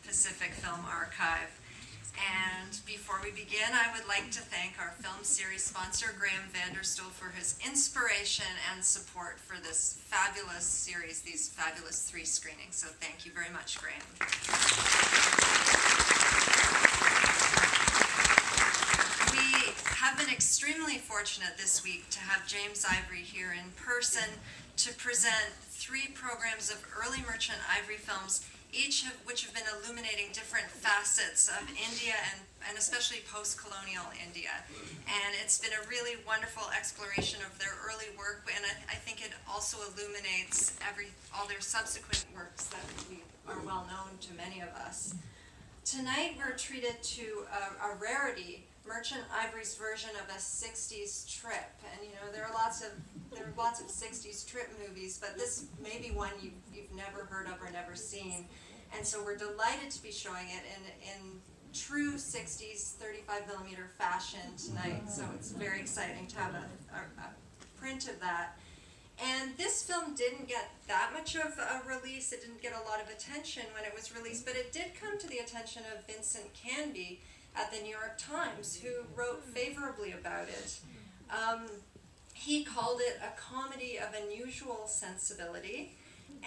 Pacific Film Archive. And before we begin, I would like to thank our film series sponsor, Graham Vanderstoel, for his inspiration and support for this fabulous series, these fabulous 3 screenings. So thank you very much, Graham. We have been extremely fortunate this week to have James Ivory here in person to present 3 programs of early merchant ivory films, each of which have been illuminating different facets of India and especially post-colonial India. And it's been a really wonderful exploration of their early work, and I think it also illuminates all their subsequent works that are well known to many of us. Tonight we're treated to a rarity, Merchant Ivory's version of a 60s trip. And you know, there are lots of 60s trip movies, but this may be one you've never heard of or never seen. And so we're delighted to be showing it in true 60s 35mm fashion tonight. So it's very exciting to have a print of that. And this film didn't get that much of a release. It didn't get a lot of attention when it was released, but it did come to the attention of Vincent Canby at the New York Times, who wrote favorably about it. He called it a comedy of unusual sensibility,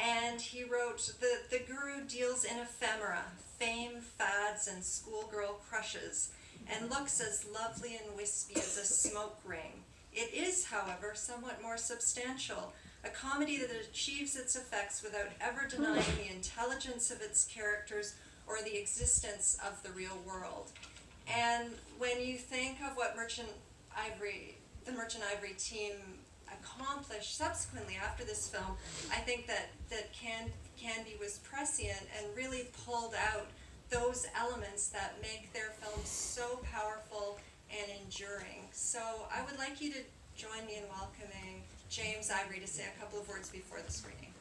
and he wrote, the guru deals in ephemera, fame, fads, and schoolgirl crushes, and looks as lovely and wispy as a smoke ring. It is, however, somewhat more substantial, a comedy that achieves its effects without ever denying the intelligence of its characters or the existence of the real world. And when you think of what the Merchant Ivory team accomplished subsequently after this film, I think that Canby was prescient and really pulled out those elements that make their films so powerful and enduring. So I would like you to join me in welcoming James Ivory to say a couple of words before the screening.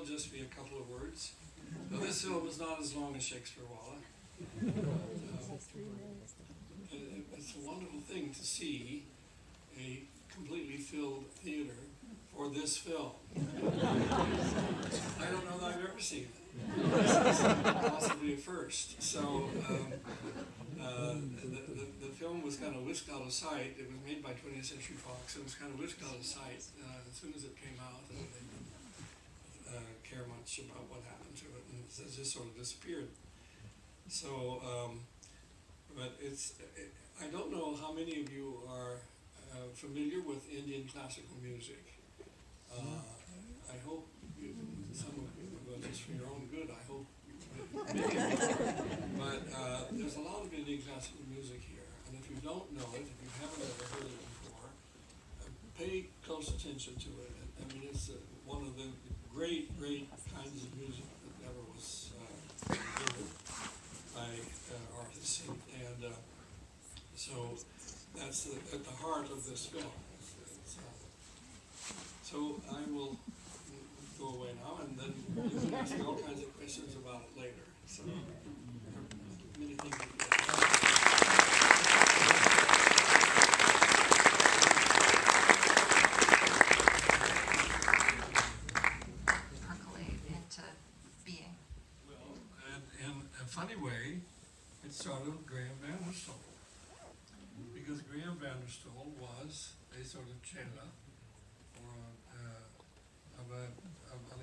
Just be a couple of words. Now, this film is not as long as Shakespeare Walla. It's a wonderful thing to see a completely filled theater for this film. I don't know that I've ever seen it. This is possibly a first. So the film was kind of whisked out of sight. It was made by 20th Century Fox. It was kind of whisked out of sight as soon as it came out. And they didn't care much about what happened to it, and it just sort of disappeared. So, but I don't know how many of you are familiar with Indian classical music. I hope some of you, but just for your own good, I hope many of you. But there's a lot of Indian classical music here, and if you don't know it, if you haven't ever heard it before, pay close attention to it. I mean, it's one of the great kinds of music that ever was given by artists, and so that's at the heart of this film. So I will go away now, and then you can ask me all kinds of questions about it later. So many things to do. Funny way, it started with Graham Vanderstoel, because Graham Vanderstoel was a sort of chela of an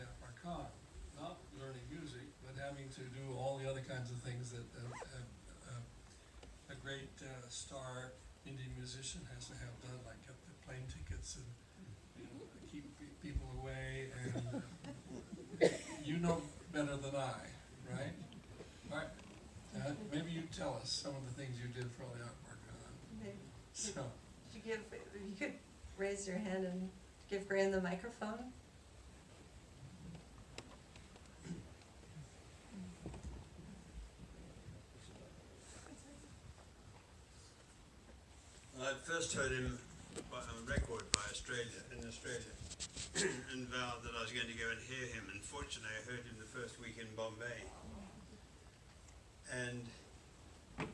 Afrikaan, not learning music, but having to do all the other kinds of things that a great star Indian musician has to have done, like get the plane tickets and keep people away, and you know better than I, right? All right. Maybe you tell us some of the things you did for all the artwork. So You could raise your hand and give Graham the microphone. I first heard him on a record in Australia, and vowed that I was going to go and hear him. And fortunately, I heard him the first week in Bombay. And I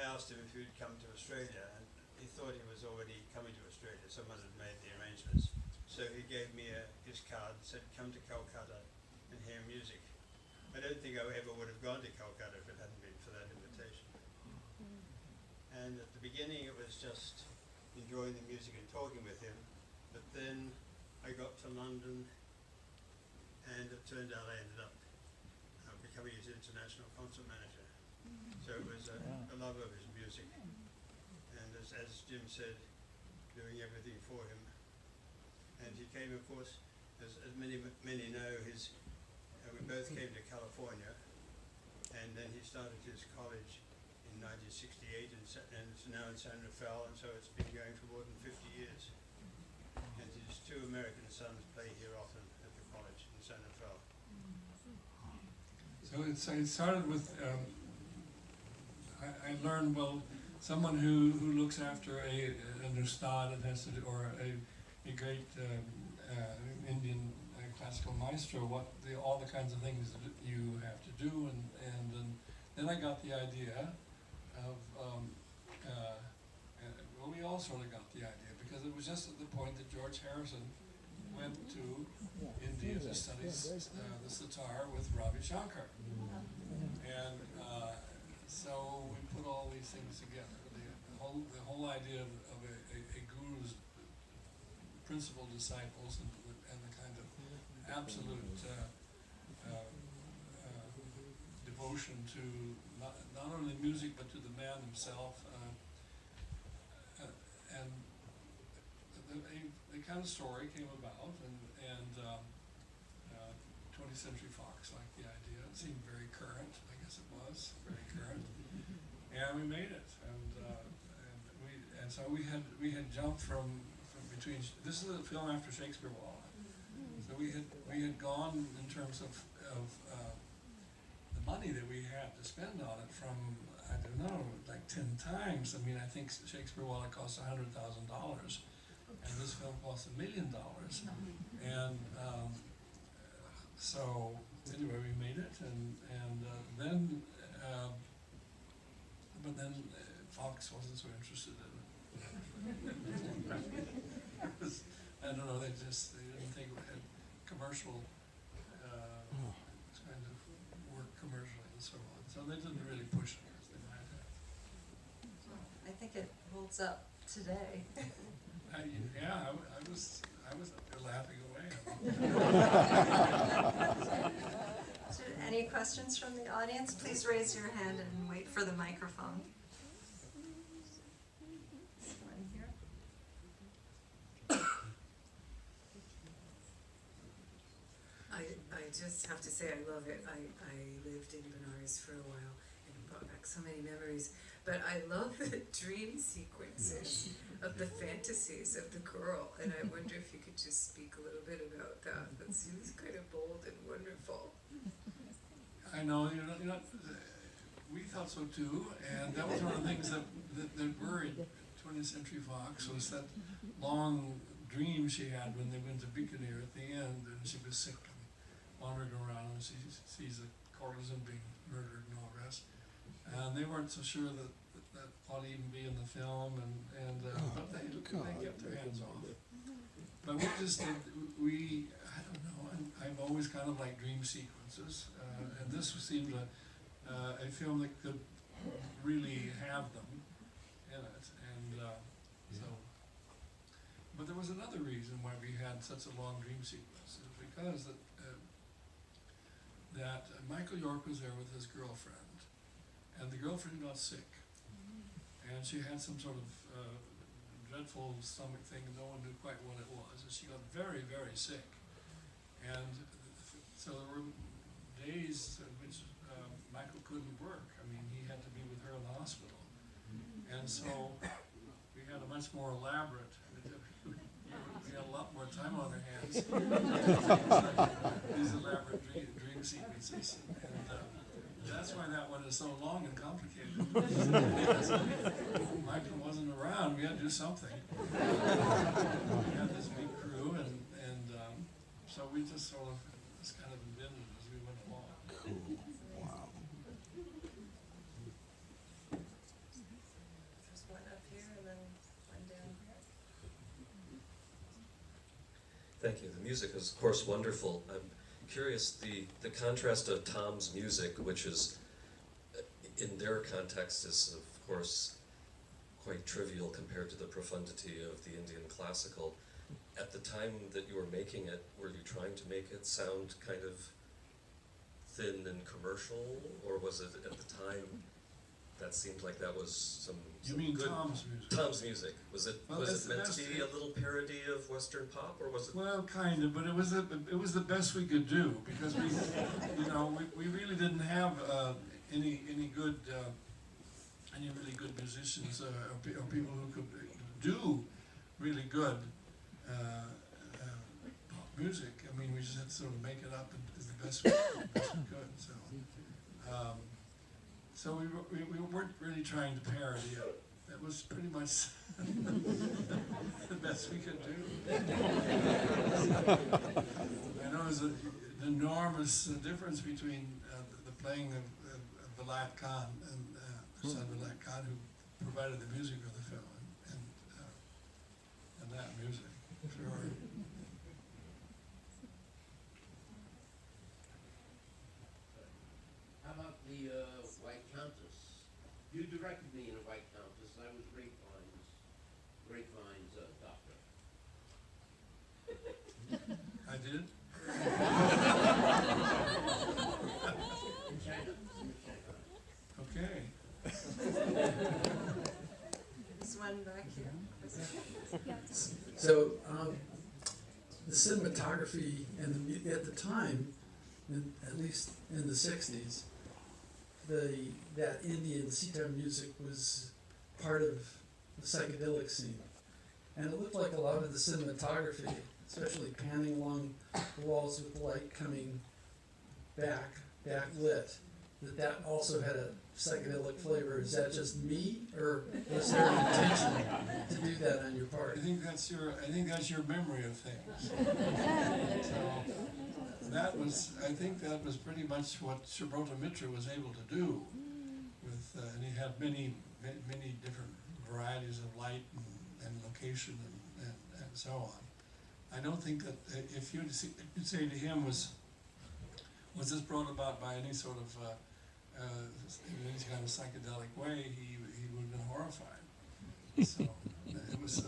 asked him if he would come to Australia, and he thought he was already coming to Australia. Someone had made the arrangements. So he gave me his card, said, "Come to Calcutta and hear music." I don't think I ever would have gone to Calcutta if it hadn't been for that invitation. And at the beginning it was just enjoying the music and talking with him, but then I got to London and it turned out I ended up becoming his international concert manager. So it was a love of his music, and as Jim said, doing everything for him. And he came, of course, as many know, we both came to California, and then he started his college in 1968 and it's now in San Rafael, and so it's been going for more than 50 years. And his two American sons play here often at the college in San Rafael. So it started with, I learned, well, someone who looks after an ustad and has to do, or a great Indian classical maestro, all the kinds of things that you have to do, and then I got the idea of, well, we all sort of got the idea, because it was just at the point that George Harrison went to India to study the sitar with Ravi Shankar. And so we put all these things together. The whole idea of a guru's principal disciples and the kind of absolute devotion to not only music but to the man himself, and the kind of story came about, and 20th Century Fox liked the idea. It seemed very current. I guess it was very current, and we made it. And so we had jumped from between. This is a film after Shakespeare Wall. So we had gone in terms of the money that we had to spend on it from, I don't know, like 10 times. I mean, I think Shakespeare Wall cost $100,000, and this film cost $1 million. And so anyway, we made it, and then, but then Fox wasn't so interested in it. I don't know, they didn't think it had commercial kind of work commercially and so on. So they didn't really push it as they might have. I think it holds up today. I was laughing away. So any questions from the audience? Please raise your hand and wait for the microphone. I just have to say I love it. I lived in Benares for a while and it brought back so many memories. But I love the dream sequences of the fantasies of the girl, and I wonder if you could just speak a little bit about that. That seems kind of bold and wonderful. I know, we thought so too, and that was one of the things that worried 20th Century Fox, was that long dream she had when they went to Bikaner at the end, and she was sick and wandering around, and she sees a courtesan being murdered and all the rest. And they weren't so sure that ought to even be in the film, but they kept their hands off. But we just did, I don't know, I've always kind of liked dream sequences, and this seemed a film that could really have them in it, and so. But there was another reason why we had such a long dream sequence, because that Michael York was there with his girlfriend, and the girlfriend got sick, and she had some sort of dreadful stomach thing, and no one knew quite what it was, and she got very, very sick. And so there were days in which Michael couldn't work. I mean, he had to be with her in the hospital. And so we had a much more elaborate, we had a lot more time on our hands. These elaborate dream sequences. And that's why that one is so long and complicated. gotta do something. We had this big crew, and so we just sort of just kind of invented it as we went along. Wow. There's one up here and then one down here. Thank you. The music is, of course, wonderful. I'm curious, the contrast of Tom's music, which is, in their context, is, of course, quite trivial compared to the profundity of the Indian classical. At the time that you were making it, were you trying to make it sound kind of thin and commercial, or was it at the time that seemed like that was some You mean good Tom's music? Tom's music? Was it Well, was that's it the meant to best be a little parody of Western pop, or was it? Well, kind of, but it was the best we could do, because we really didn't have any really good musicians or people who could do really good pop music. I mean, we just had to sort of make it up as the best we could. So we weren't really trying to parody it. That was pretty much the best we could do. I know there's an enormous difference between the playing of Vilayat Khan and Ustad Vilayat Khan, who provided the music of the film, and that music. Sure. How about the White Countess? You directed me in a White Countess. I was Grapevine's doctor. I did? In China. Okay. There's one back here. So the cinematography and at the time, at least in the '60s, that Indian sitar music was part of the psychedelic scene, and it looked like a lot of the cinematography, especially panning along the walls with the light coming backlit, that also had a psychedelic flavor. Is that just me, or was there an intention to do that on your part? I think that's your memory of things. So I think that was pretty much what Subrata Mitra was able to do with, and he had many different varieties of light and location and so on. I don't think that if you'd say to him, was this brought about by any sort of in any kind of psychedelic way, he would have been horrified. So it was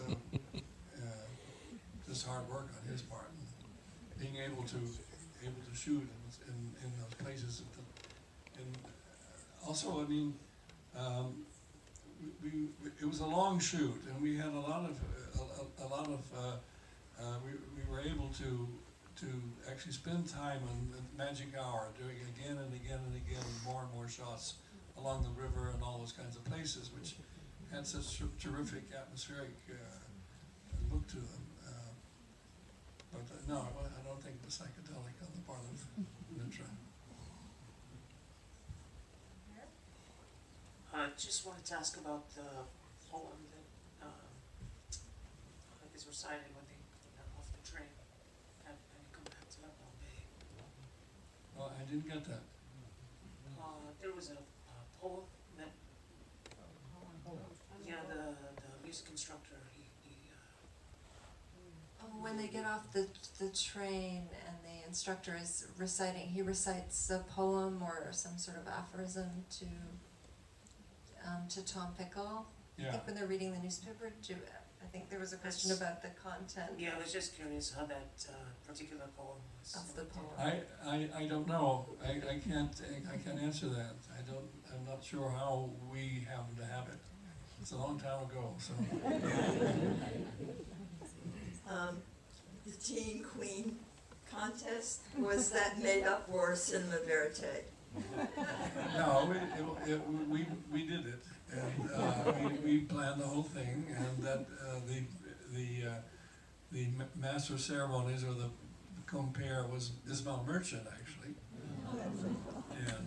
just hard work on his part, and being able to shoot in those places. And also, I mean, it was a long shoot, and we had a lot of we were able to actually spend time on the magic hour, doing again and again and again more and more shots along the river and all those kinds of places, which had such terrific atmospheric look to them. But no, I don't think it was psychedelic on the part of Mitra. I just wanted to ask about the poem that is recited when they got off the train and come back to that one day. Well, I didn't get that. There was a poem that, yeah, the music instructor, he Oh, when they get off the train and the instructor is reciting, he recites a poem or some sort of aphorism to Tom Pickle. I Yeah. think when they're reading the newspaper, I think there was a question about the content yeah, I was just curious how that particular poem was. of the poem. I don't know. I can't answer that. I'm not sure how we happen to have it. It's a long time ago, so. The Teen Queen contest, was that made up or cinema verite? No, we did it, and we planned the whole thing, and that the master of ceremonies, or the compere, was Ismail Merchant, actually. And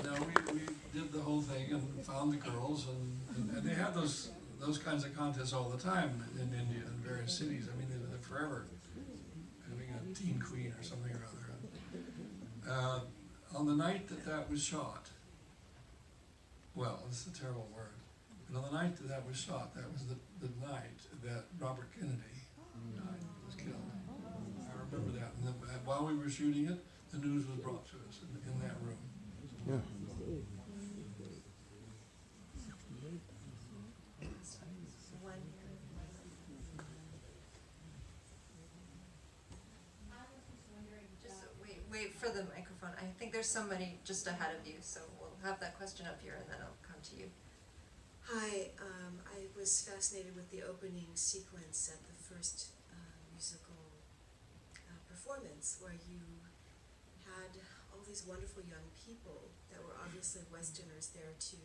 no, we did the whole thing, looking and found the girls, and they have those kinds of contests all the time in India, in various cities. I mean, they're forever having a teen queen or something or other. On the night that was shot, well, this is a terrible word, but on the night that was shot, that was the night that Robert Kennedy died, was killed. I remember that. And then, while we were shooting it, the news was brought to us in that room. Yeah. Just wait for the microphone. I think there's somebody just ahead of you, so we'll have that question up here and then I'll come to you. Hi, I was fascinated with the opening sequence at the first musical performance where you had all these wonderful young people that were obviously Westerners there to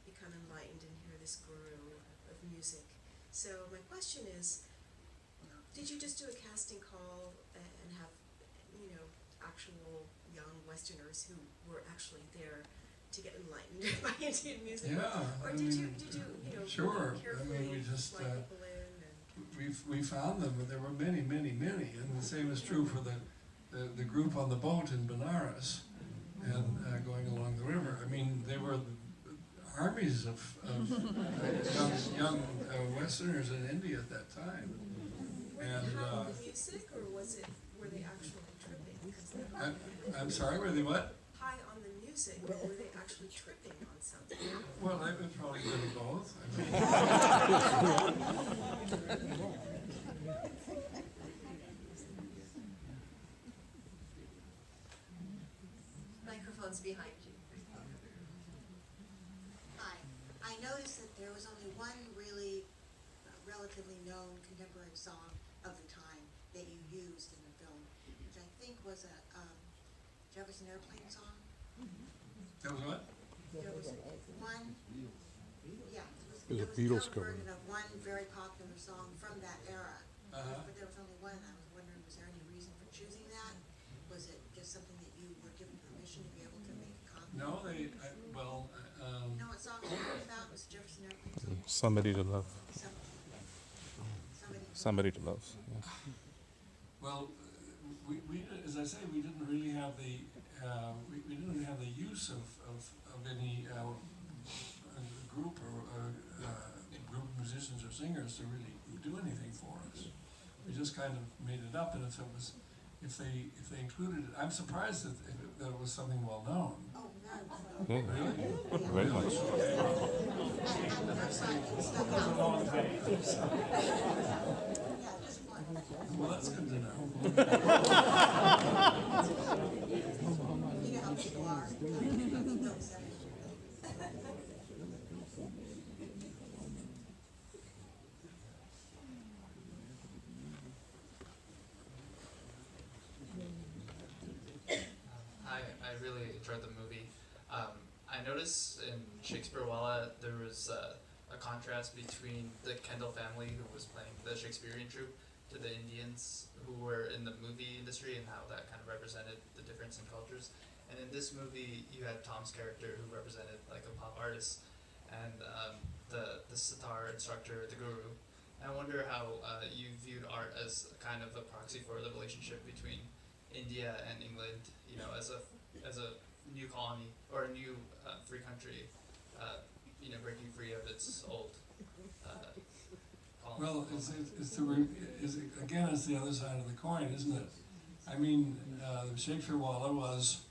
become enlightened and hear this guru of music. So my question is, did you just do a casting call and have, actual young Westerners who were actually there to get enlightened by Indian music? Yeah. Or I did you, mean, sure. carefully We just fly people in and? we found them, but there were many, and the same is true for the group on the boat in Benares and going along the river. I mean, they were armies of young Westerners in India at that time. Were they high on the music, or were they actually tripping? 'Cause they're I'm sorry, were they what? high on the music, or were they actually tripping on something? Well, I would probably go to both. I mean, Microphone's behind you. Hi. I noticed that there was only one really relatively known contemporary song of the time that you used in the film, which I think was a Jefferson Airplane song. that was what? There was one, yeah, It was a a Beatles cover cover. version of one very popular song from that era. Uh-huh. But there was only one, and I was wondering, was there any reason for choosing that? Was it just something that you were given permission to be able to make a copy? No, You know what song I'm talking about? Was it Jefferson Airplane song? Somebody to love. Somebody. Somebody to love. Yeah. well, we as I say, we didn't really have the we didn't have the use of any group or group of musicians or singers to really do anything for us. We just kind of made it up, and if they included it, I'm surprised that it was something well known. Oh, very well. Yeah. Very much. Yeah, just one. Well, that's good to know. You know how people are. I really enjoyed the movie. I noticed in Shakespeare-Walla there was a contrast between the Kendall family, who was playing the Shakespearean troupe, to the Indians who were in the movie industry, and how that kind of represented the difference in cultures. And in this movie, you had Tom's character, who represented like a pop artist, and the sitar instructor, the guru. And I wonder how you viewed art as kind of a proxy for the relationship between India and England, as a new colony or a new free country, breaking free of its old colony. Well, it's the other side of the coin, isn't it? I mean, Shakespeare-Walla was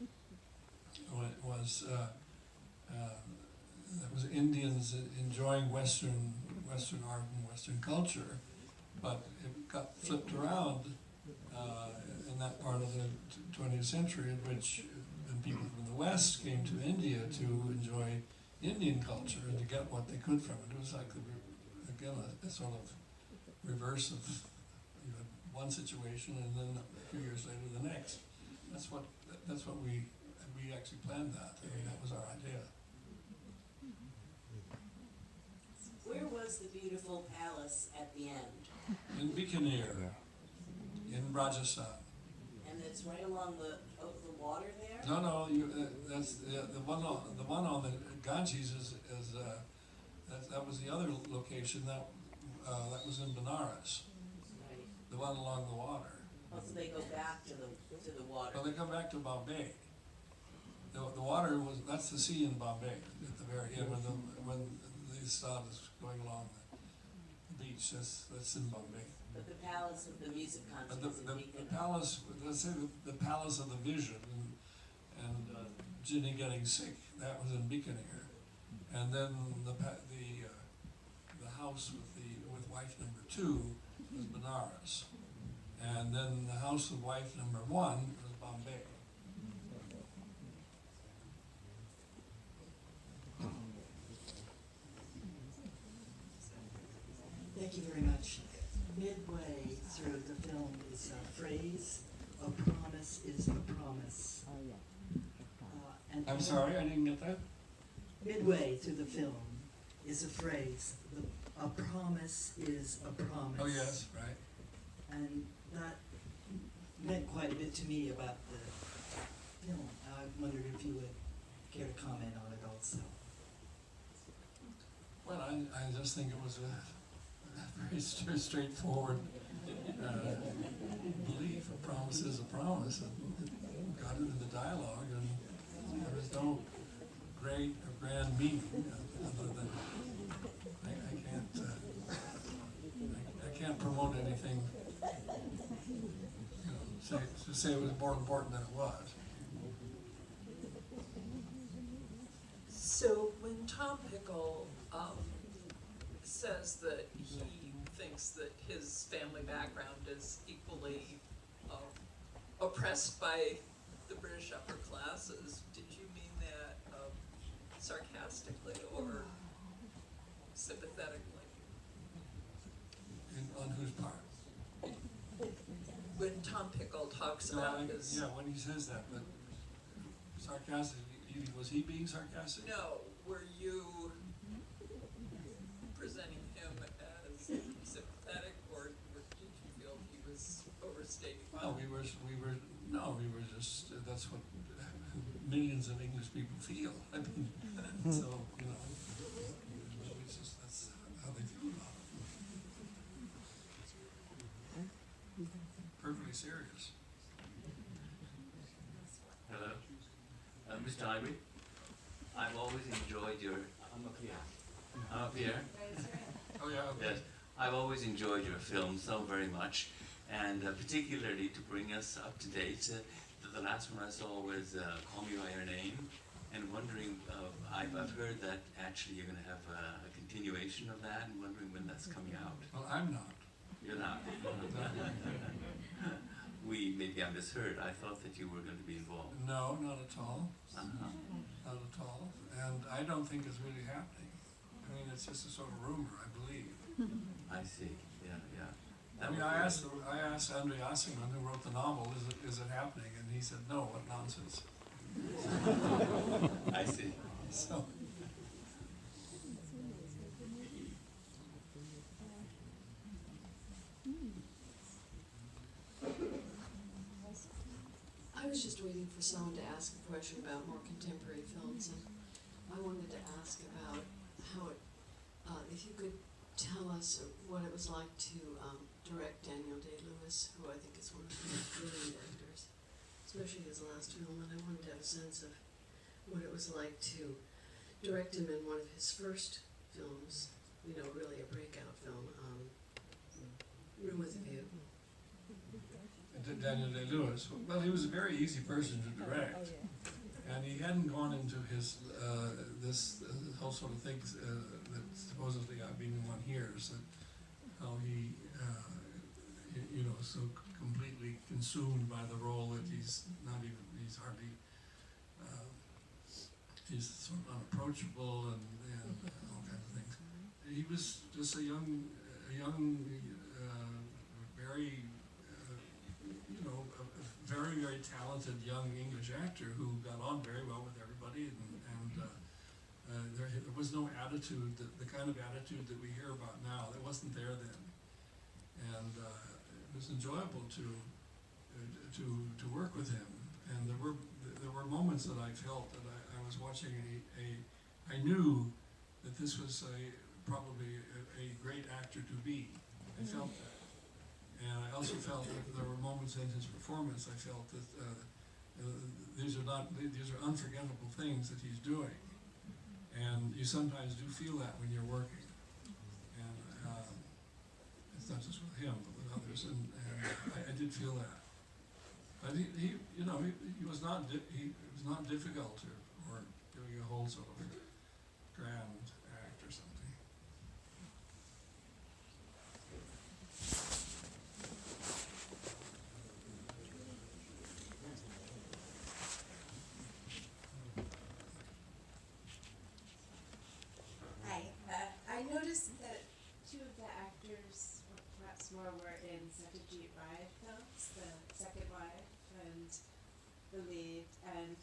Indians enjoying Western art and Western culture, but it got flipped around in that part of the 20th century, in which people from the West came to India to enjoy Indian culture and to get what they could from it. It was like a sort of reverse of one situation, and then a few years later the next. That's what we actually planned that. I mean, that was our idea. Where was the beautiful palace at the end? In Bikaner, in Rajasthan. And it's right along the water there? No, that's the one on the Ganges that was the other location that was in Benares, Right. the one along the water. Oh, so they go back to the water. Well, they come back to Bombay. The water that's the sea in Bombay at the very end when the sun is going along the beach. That's in Bombay. But the Palace of the Music But Contest in the Beacon. palace, let's say the Palace of the Vision and Ginny getting sick, that was in Bikaner. And then the house with wife number 2 was Benares. And then the house with wife number 1 was Bombay. Thank you very much. Midway through the film is a phrase, a promise is a promise. And I'm sorry, I didn't get that. midway through the film is a phrase, a promise is a promise. Oh, yes, right. And that meant quite a bit to me about the film. I wondered if you would care to comment on it also. Well, I just think it was a very straightforward belief. A promise is a promise, and it got into the dialogue, and there was no great or grand meaning other than I can't promote anything. Say it was more important than it was. So when Tom Pickle says that he thinks that his family background is equally oppressed by the British upper classes, did you mean that sarcastically or sympathetically? On whose part? When Tom Pickle talks about his... Yeah, when he says that, but sarcastic, was he being sarcastic? No, were you presenting him as sympathetic, or did you feel he was overstating? Well, we were just, that's what millions of English people feel. I mean, so, it's just, that's how they feel about it. Perfectly serious. Hello, Mr. Ivory. I've always enjoyed your. I'm up here. I'm up here. Oh yeah. Okay. Yes, I've always enjoyed your films so very much, and particularly to bring us up to date. The last one I saw was "Call Me by Your Name," and wondering. I've heard that actually you're going to have a continuation of that, and wondering when that's coming out. Well, I'm not. You're not. Maybe I misheard. I thought that you were going to be involved. No, not at all. Uh-huh. Not at all. And I don't think it's really happening. I mean, it's just a sort of rumor, I believe. I see. Yeah. I mean, I asked Andre Asselman, who wrote the novel, is it happening? And he said, no, what nonsense. I see. So. I was just waiting for someone to ask a question about more contemporary films, and I wanted to ask about how it, if you could tell us what it was like to direct Daniel Day-Lewis, who I think is one of the most brilliant actors, especially his last film, and I wanted to have a sense of what it was like to direct him in one of his first films, really a breakout film, Room with a View. Daniel Day-Lewis. Well, he was a very easy person to direct, and he hadn't gone into his this whole sort of thing that supposedly I've been one hears, that how he so completely consumed by the role that he's hardly he's sort of unapproachable and all kinds of things. He was just a young very, very talented young English actor who got on very well with everybody, and there was no attitude, the kind of attitude that we hear about now, that wasn't there then. And it was enjoyable to work with him. And there there were moments that I felt that I was watching I knew that this was probably a great actor to be. I felt that. And I also felt that there were moments in his performance I felt that these are unforgettable things that he's doing. And you sometimes do feel that when you're working. And it's not just with him, but with others. And I did feel that. But he was not difficult or doing a whole sort of grand act or something. I noticed that two of the actors, or perhaps more, were in Satyajit Ray films, The Second Wife and The Lead, and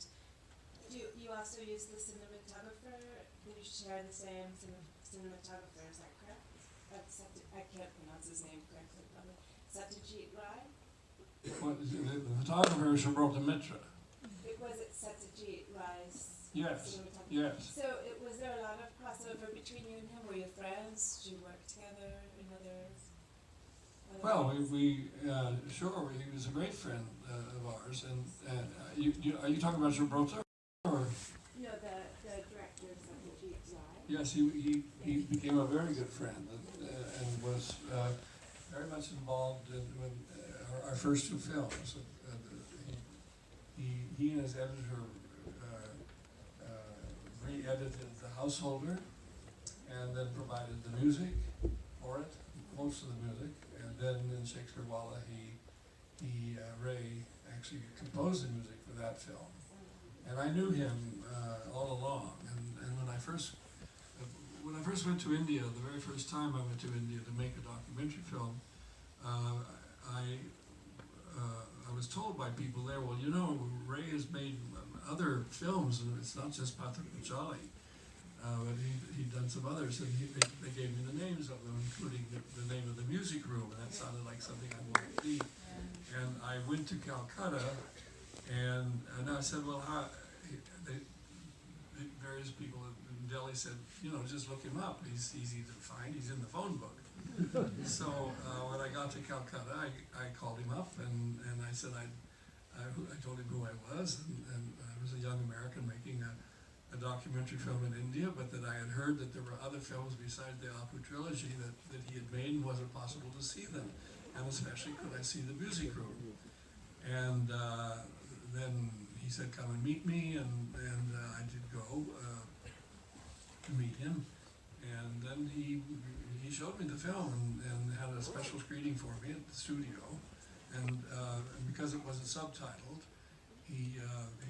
you also use the cinematographer, you share the same cinematographer, is that correct? I can't pronounce his name correctly, probably. Satyajit Ray? The photographer is Shubhrata Mitra. Was it Satyajit Ray's Yes, cinematographer? yes. So was there a lot of crossover between you and him? Were you friends? Did you work together in other Well, sure, he was a great friend of ours. And are you talking about Shubhrata? Or? No, the director of Satyajit Ray. Yes, he became a very good friend and was very much involved in our first two films. He and his editor re-edited The Householder and then provided the music for it, most of the music. And then in Shakespeare Walla, Ray actually composed the music for that film. And I knew him all along. And when I first went to India, the very first time I went to India to make a documentary film, I was told by people there, well, Ray has made other films, and it's not just Pathak Pachali, but he'd done some others, and they gave me the names of them, including the name of the music room, and that sounded like something I wanted to see. And I went to Calcutta, and I said, well, various people in Delhi said, just look him up. He's easy to find. He's in the phone book. So when I got to Calcutta, I called him up, and I said I told him who I was, and I was a young American making a documentary film in India, but that I had heard that there were other films besides the Apu trilogy that he had made, and wasn't possible to see them, and especially could I see the music room. And then he said, come and meet me, and I did go to meet him. And then he showed me the film and had a special screening for me at the studio. And because it wasn't subtitled, he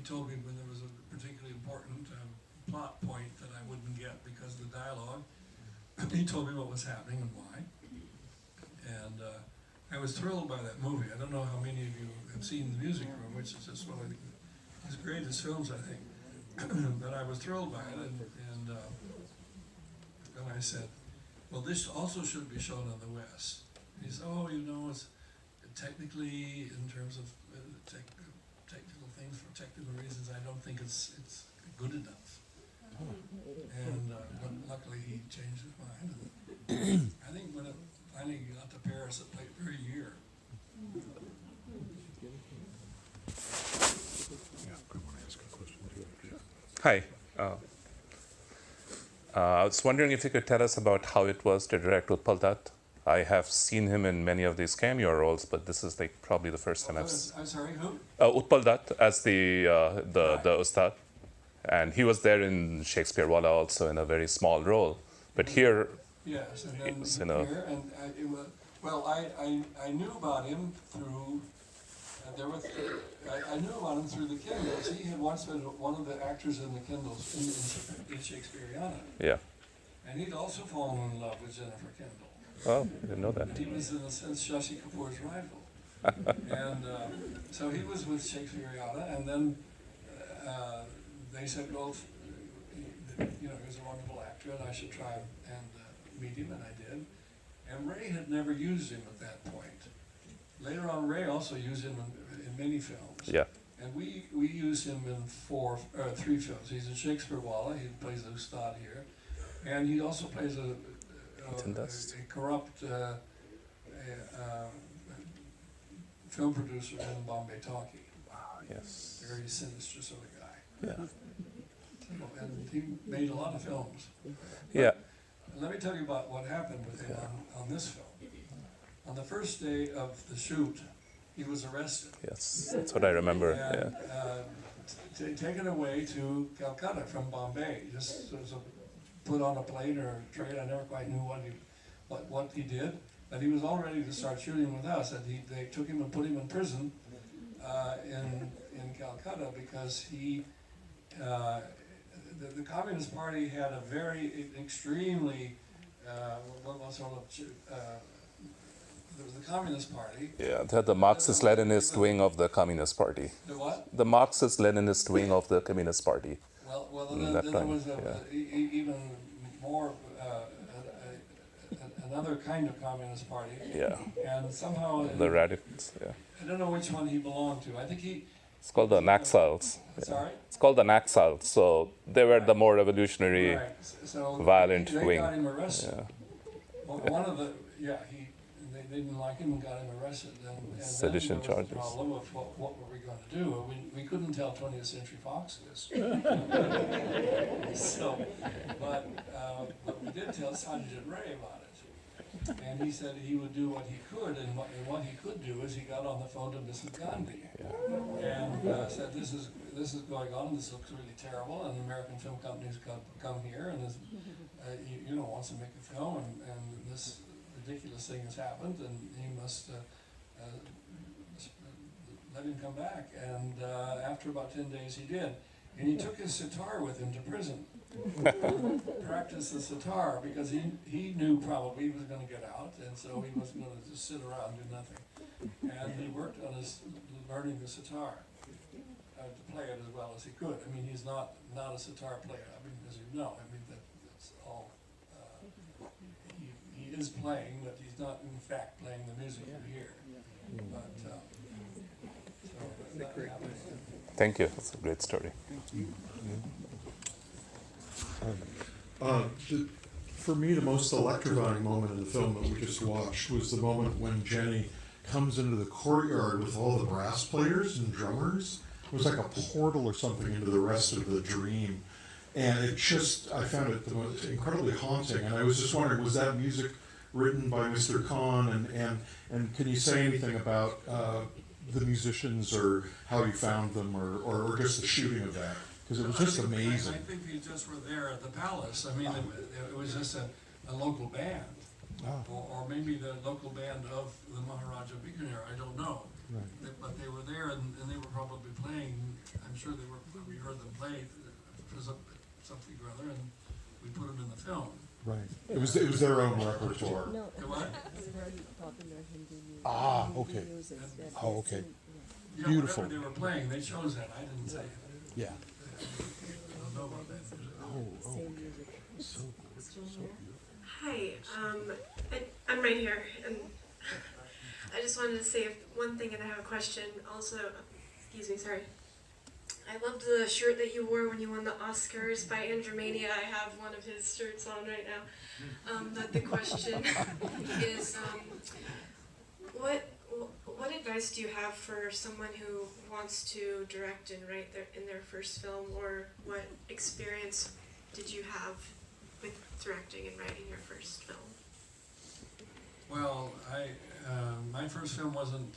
told me when there was a particularly important plot point that I wouldn't get because of the dialogue. He told me what was happening and why. And I was thrilled by that movie. I don't know how many of you have seen The Music Room, which is just one of his greatest films, I think. But I was thrilled by it, and I said, well, this also should be shown on the West. And he said, it's technically, in terms of technical things, for technical reasons, I don't think it's good enough. And but luckily he changed his mind. I think when it finally got to Paris, it took a year. Hi. I was wondering if you could tell us about how it was to direct Utpal Dutt. I have seen him in many of these cameo roles, but this is probably the first time I'm sorry, who? Utpal Dutt as the Ustad, and he was there in Shakespeare Walla also in a very small role. But here, yes, and then here, and I knew about him through. I knew about him through the Kindles. He had once been one of the actors in the Kindles in Shakespeareana. Yeah. And he'd also fallen in love with Jennifer Kendall. Oh, I didn't know that. He was, in a sense, Shashi Kapoor's rival. And so he was with Shakespeareana, and then they said, well, he was a wonderful actor, and I should try and meet him, and I did. And Ray had never used him at that point. Later on, Ray also used him in many films. Yeah. And we use him in three films. He's in Shakespeare-Walla, he plays the Ustad here, and he also plays a corrupt film producer in Bombay Talkie. Wow, yes. Very sinister sort of guy. Yeah. And he made a lot of films. Yeah. Let me tell you about what happened with him on this film. On the first day of the shoot, he was arrested. Yes, that's what I remember. And, Yeah. Taken away to Calcutta from Bombay. Just was put on a plane or a train. I never quite knew what he did. But he was all ready to start shooting with us. And they took him and put him in prison in Calcutta because he. The Communist Party had a very extremely what sort of there was the Communist Party. Yeah, they had the Marxist-Leninist wing of the Communist Party. The what? The Marxist-Leninist wing of the Communist Party. Well, then there was even more another kind of Communist Party. Yeah. And somehow The radicals. Yeah. I don't know which one he belonged to. I think he. It's called the Naxals. Sorry? It's called the Naxals. So they were the more revolutionary, So violent they wing. got him arrested. Yeah. One of the they didn't like him and got him arrested. And Sedition then there was the charges. problem of what were we going to do? We couldn't tell 20th Century Fox this. But we did tell Sergeant Ray about it. And he said he would do what he could, and what he could do is he got on the phone to Mrs. Gandhi and said, "This is going on. This looks really terrible, and the American film companies come here and this, wants to make a film, and this ridiculous thing has happened, and he must let him come back." And after about 10 days, he did, and he took his sitar with him to prison. Practice the sitar because he knew probably he was going to get out, and so he wasn't going to just sit around and do nothing. And he worked on his learning the sitar to play it as well as he could. I mean, he's not a sitar player. I mean, as you know, that's all. He is playing, but he's not in fact playing the music you hear. But that happened. Thank you. That's a great story. For me, the most electrifying moment in the film that we just watched was the moment when Jenny comes into the courtyard with all the brass players and drummers. It was like a portal or something into the rest of the dream. And I found it the most incredibly haunting. And I was just wondering, was that music written by Mr. Khan? And can you say anything about the musicians or how you found them or just the shooting of that? Because it was just amazing. I think they just were there at the palace. I mean, it was just a local band. Or maybe the local band of the Maharaja Bikaner, I don't know. Right. But they were there and they were probably playing, I'm sure we heard them play something or other, and we put them in the film. Right. It was their own repertoire. What? Okay. Oh, okay. Yeah, Beautiful. whatever they were playing, they chose that. I didn't say it. Yeah. I don't know about that. Okay. So beautiful. Hi, I'm right here, and I just wanted to say one thing, and I have a question also. Excuse me, sorry. I loved the shirt that you wore when you won the Oscars by Andromania. I have one of his shirts on right now. But the question is, what advice do you have for someone who wants to direct and write in their first film, or what experience did you have with directing and writing your first film? Well, my first film wasn't.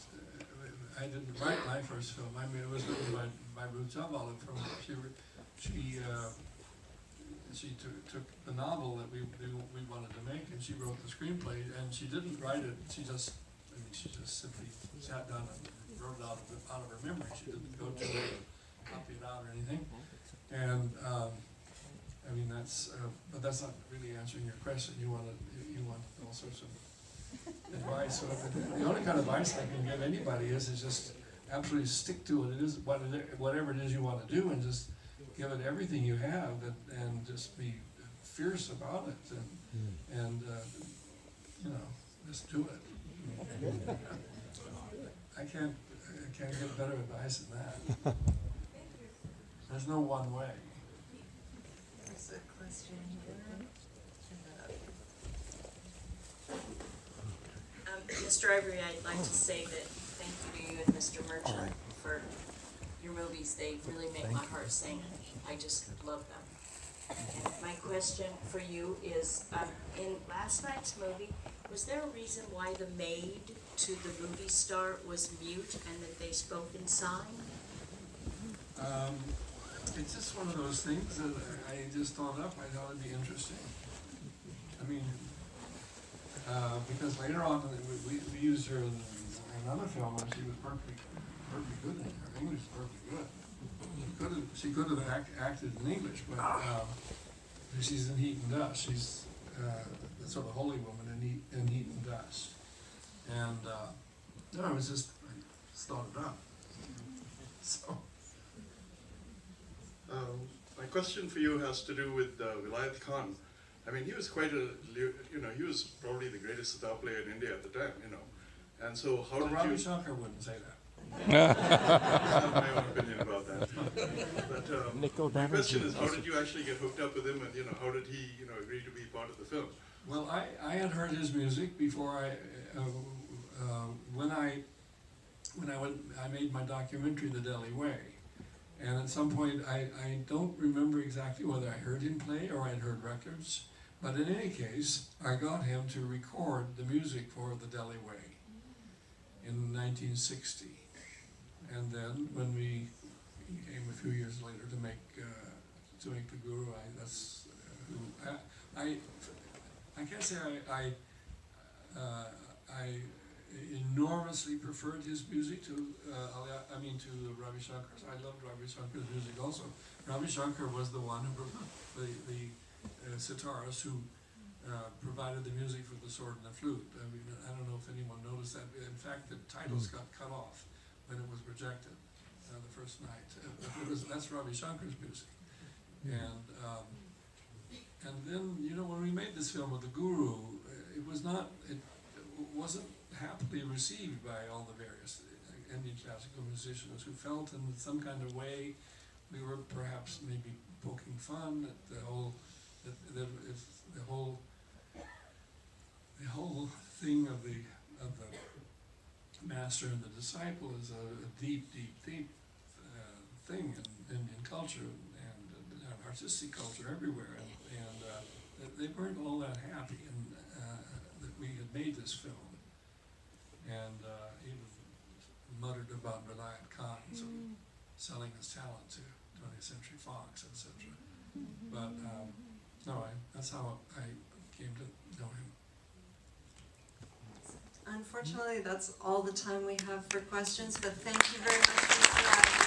I didn't write my first film. I mean, it was written by Ruth Zavala. She took the novel that we wanted to make, and she wrote the screenplay. And she didn't write it. She just simply sat down and wrote it out of her memory. She didn't go to it, copy it out or anything. And I mean, but that's not really answering your question. You want all sorts of advice. So the only kind of advice I can give anybody is just absolutely stick to it. It is whatever it is you want to do, and just give it everything you have, and just be fierce about it, and just do it. I can't can't get better advice than that. There's no one way. There's a question here. Mr. Ivory, I'd like to say that thank you to you and Mr. Merchant for your movies. They really make my heart sing. I just love them. And my question for you is, in last night's movie, was there a reason why the maid to the movie star was mute and that they spoke in sign? It's just one of those things that I just thought up. I thought it'd be interesting. I mean, because later on we used her in another film and she was perfectly good in it. Her English is perfectly good. She could have acted in English, but she's in Heat and Dust. She's the sort of holy woman in Heat and Dust. And no, I just thought it up. So. My question for you has to do with Vilayat Khan. I mean, he was quite a, he was probably the greatest sitar player in India at the time, And so how did Ravi you... Shankar wouldn't say that. I have my own opinion about that. But my question is, how did you actually get hooked up with him, and how did he, agree to be part of the film? Well, I had heard his music before when I made my documentary, The Delhi Way. And at some point, I don't remember exactly whether I heard him play or I'd heard records. But in any case, I got him to record the music for The Delhi Way in 1960. And then when we came a few years later to make the Guru, I can't say I enormously preferred his music to Ravi Shankar's. I loved Ravi Shankar's music also. Ravi Shankar was the one who the sitarist who provided the music for the sword and the flute. I mean, I don't know if anyone noticed that. In fact, the titles got cut off when it was projected the first night. That's Ravi Shankar's music. And then, when we made this film with the Guru, it wasn't happily received by all the various Indian classical musicians who felt in some kind of way we were perhaps maybe poking fun at the whole thing of the master and the disciple is a deep thing in Indian culture and artistic culture everywhere, and they weren't all that happy that we had made this film. And he muttered about Vilayat Khan selling his talent to 20th Century Fox, etc. But no, that's how I came to know him. Unfortunately, that's all the time we have for questions, but thank you very much, Mr. Ivory.